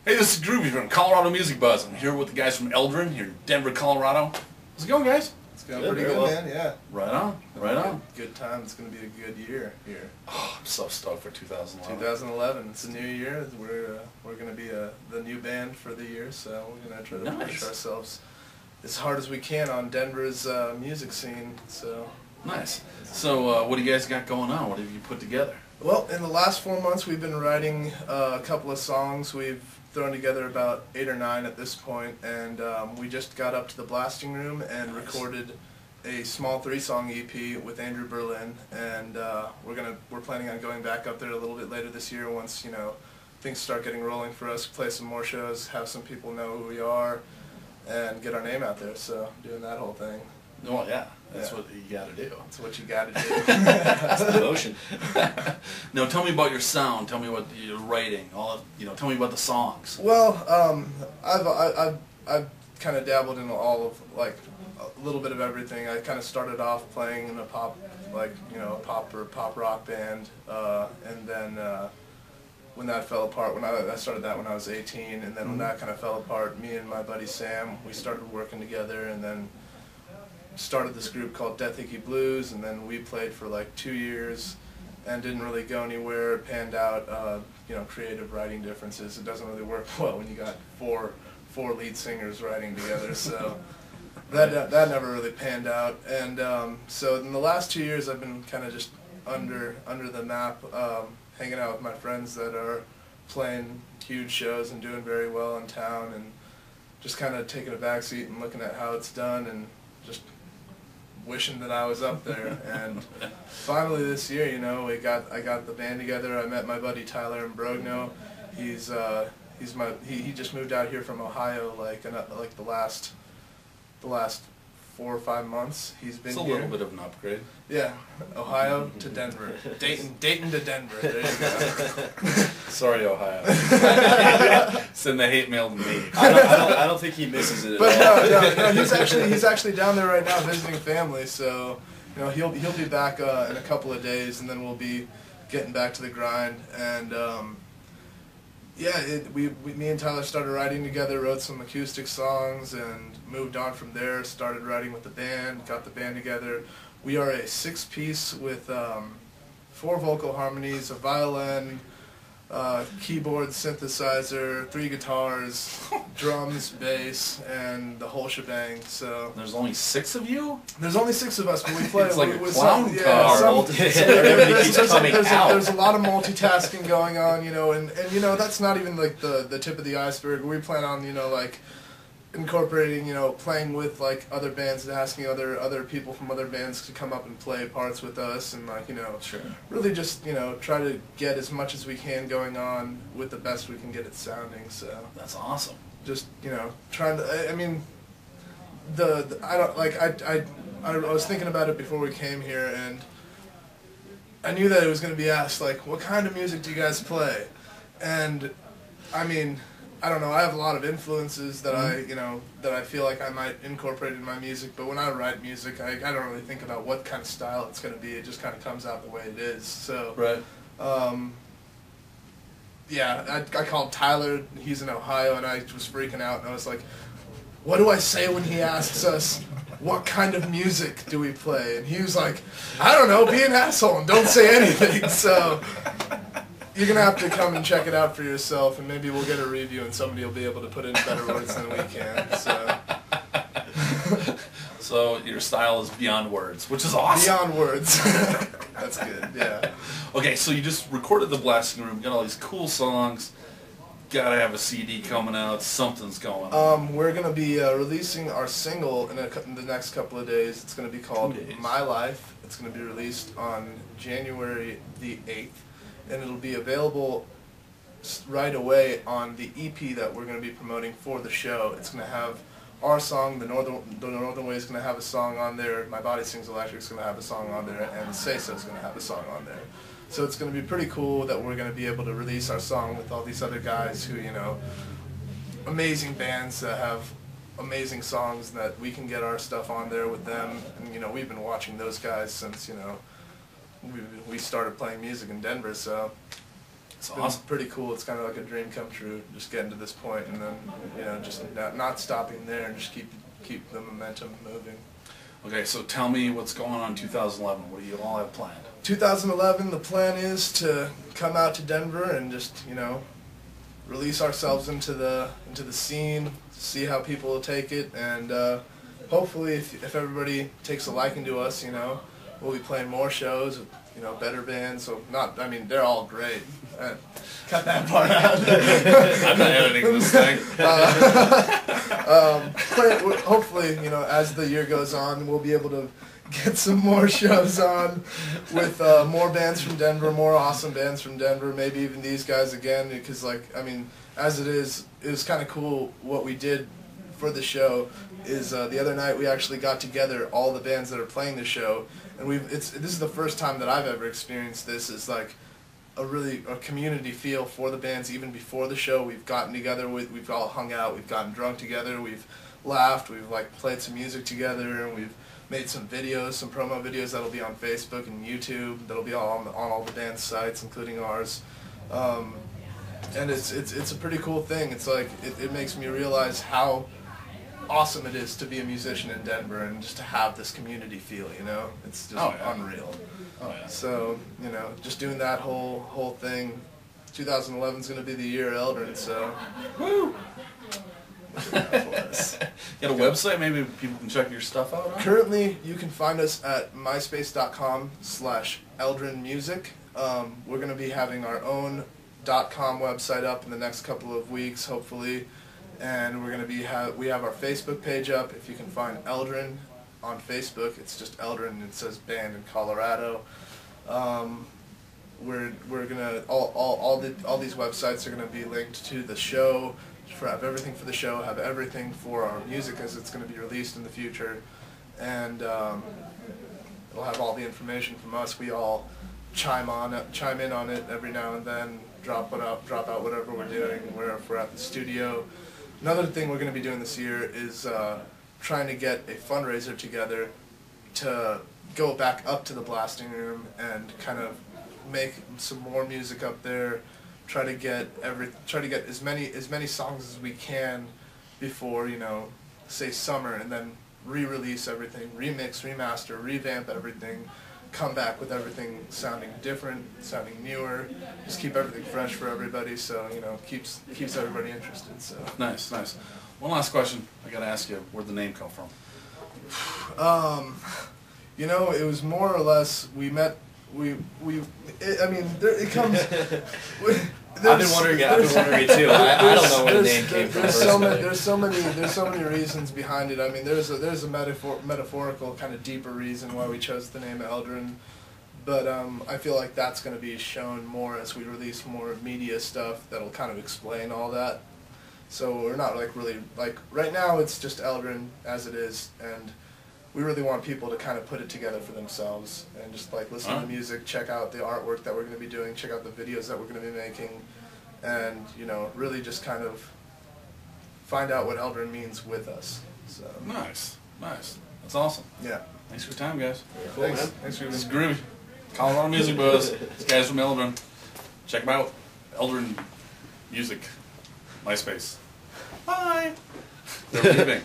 Hey, this is Groovey from Colorado Music Buzz. I'm here with the guys from Eldren here in Denver, Colorado. How's it going, guys? It's going pretty good, man, yeah. Right on, right on. Good time. It's going to be a good year here. Oh, I'm so stoked for 2011. 2011. It's a new year. We're going to be the new band for the year, so we're going to try to push ourselves as hard as we can on Denver's music scene. So nice. So what do you guys got going on? What have you put together? Well, in the last 4 months, we've been writing a couple of songs. We've thrown together about 8 or 9 at this point, and we just got up to the blasting room and recorded a small 3-song EP with Andrew Berlin, and we're planning on going back up there a little bit later this year once things start getting rolling for us. Play some more shows, have some people know who we are, and get our name out there. So doing that whole thing. Well, yeah, that's what you got to do. That's what you got to do. That's the motion. Now, tell me about your sound. Tell me what you're writing. Tell me about the songs. Well, I've kind of dabbled in all of a little bit of everything. I kind of started off playing in a pop, pop or pop rock band, and then when that fell apart, I started that when I was 18, and then when that kind of fell apart, me and my buddy Sam, we started working together, and then started this group called Death Icky Blues, and then we played for like 2 years and didn't really go anywhere. It panned out, creative writing differences. It doesn't really work well when you got four lead singers writing together, so that never really panned out. And so in the last 2 years I've been kind of just under the map, hanging out with my friends that are playing huge shows and doing very well in town, and just kind of taking a backseat and looking at how it's done and just wishing that I was up there. And finally this year, I got the band together. I met my buddy Tyler in Brogno. He just moved out here from Ohio the last 4 or 5 months. He's been here. It's a little bit of an upgrade. Yeah, Ohio to Denver, Dayton to Denver. There you go. Sorry, Ohio. Send the hate mail to me. I don't think he misses it. But no, he's actually down there right now visiting family. So he'll be back in a couple of days, and then we'll be getting back to the grind. And me and Tyler started writing together, wrote some acoustic songs, and moved on from there. Started writing with the band, got the band together. We are a 6-piece with 4 vocal harmonies, a violin, keyboard, synthesizer, 3 guitars, drums, bass, and the whole shebang. So there's only 6 of you? There's only 6 of us, but we play it's like with a clown car. There's a lot of multitasking going on, and that's not even like the tip of the iceberg. We plan on incorporating, playing with other bands and asking other people from other bands to come up and play parts with us, and Sure. really just try to get as much as we can going on with the best we can get it sounding. So that's awesome. Just trying to. I mean, I was thinking about it before we came here, and I knew that it was going to be asked what kind of music do you guys play? And I mean, I don't know. I have a lot of influences that I feel like I might incorporate in my music. But when I write music, I don't really think about what kind of style it's going to be. It just kind of comes out the way it is. So right. I called Tyler. He's in Ohio, and I was freaking out. And I was like, "What do I say when he asks us what kind of music do we play?" And he was like, "I don't know. Be an asshole and don't say anything." So you're going to have to come and check it out for yourself, and maybe we'll get a review and somebody will be able to put in better words than we can. So your style is beyond words, which is awesome. Beyond words. That's good, yeah. Okay, so you just recorded the blasting room, got all these cool songs, gotta have a CD coming out, something's going on. We're going to be releasing our single in the next couple of days. It's going to be called My Life. It's going to be released on January the 8th. And it'll be available right away on the EP that we're going to be promoting for the show. It's going to have our song, The Northern Way is going to have a song on there, My Body Sings Electric is going to have a song on there, and Say So is going to have a song on there. So it's going to be pretty cool that we're going to be able to release our song with all these other guys who, amazing bands that have amazing songs, and that we can get our stuff on there with them. And, we've been watching those guys since, we started playing music in Denver, so It's awesome. pretty cool. It's kind of like a dream come true, just getting to this point, and then just not stopping there, and just keep the momentum moving. Okay, so tell me what's going on in 2011. What do you all have planned? 2011, the plan is to come out to Denver and just release ourselves into the scene, see how people will take it, and hopefully, if everybody takes a liking to us, we'll be playing more shows with better bands. So they're all great. Cut that part out. I'm not editing this thing. Hopefully, as the year goes on, we'll be able to get some more shows on with more bands from Denver, more awesome bands from Denver, maybe even these guys again, because as it is, it was kind of cool what we did for the show is the other night we actually got together all the bands that are playing the show, and this is the first time that I've ever experienced this. It's like a community feel for the bands. Even before the show, we've gotten together, we've all hung out, we've gotten drunk together, we've laughed, we've played some music together, and we've made some videos, some promo videos that'll be on Facebook and YouTube. That'll be all on all the band's sites, including ours. And it's a pretty cool thing. It's like it makes me realize how awesome it is to be a musician in Denver and just to have this community feel. It's just unreal. Oh yeah. So just doing that whole thing. 2011 is going to be the year Eldren. So. Woo! You got a website? Maybe people can check your stuff out on? Currently, you can find us at myspace.com/EldrenMusic. We're going to be having our own .com website up in the next couple of weeks, hopefully. And we're going to we have our Facebook page up. If you can find Eldren on Facebook, it's just Eldren, and it says band in Colorado. We're gonna all these websites are going to be linked to the show. Have everything for the show, have everything for our music as it's going to be released in the future, and it'll have all the information from us. We all chime in on it every now and then, drop out whatever we're doing, if we're at the studio. Another thing we're going to be doing this year is trying to get a fundraiser together to go back up to the blasting room and kind of make some more music up there. Try to get as many songs as we can before say summer, and then re-release everything, remix, remaster, revamp everything, come back with everything sounding different, sounding newer, just keep everything fresh for everybody. So keeps everybody interested. So nice. One last question I got to ask you: where'd the name come from? It was more or less we met. It comes. I've been wondering it too. I don't know where the name came from. There's so many reasons behind it. There's a metaphorical kind of deeper reason why we chose the name Eldren, but I feel like that's going to be shown more as we release more media stuff that'll kind of explain all that. So we're not really right now. It's just Eldren as it is, and we really want people to kind of put it together for themselves and just listen to the music, check out the artwork that we're going to be doing, check out the videos that we're going to be making, and really just kind of find out what Eldren means with us. So Nice. That's awesome. Yeah. Thanks for your time, guys. Cool, man. Thanks for This is Groovey, Colorado Music Buzz. These guys from Eldren. Check them out. Eldren Music. MySpace. Bye. They're leaving.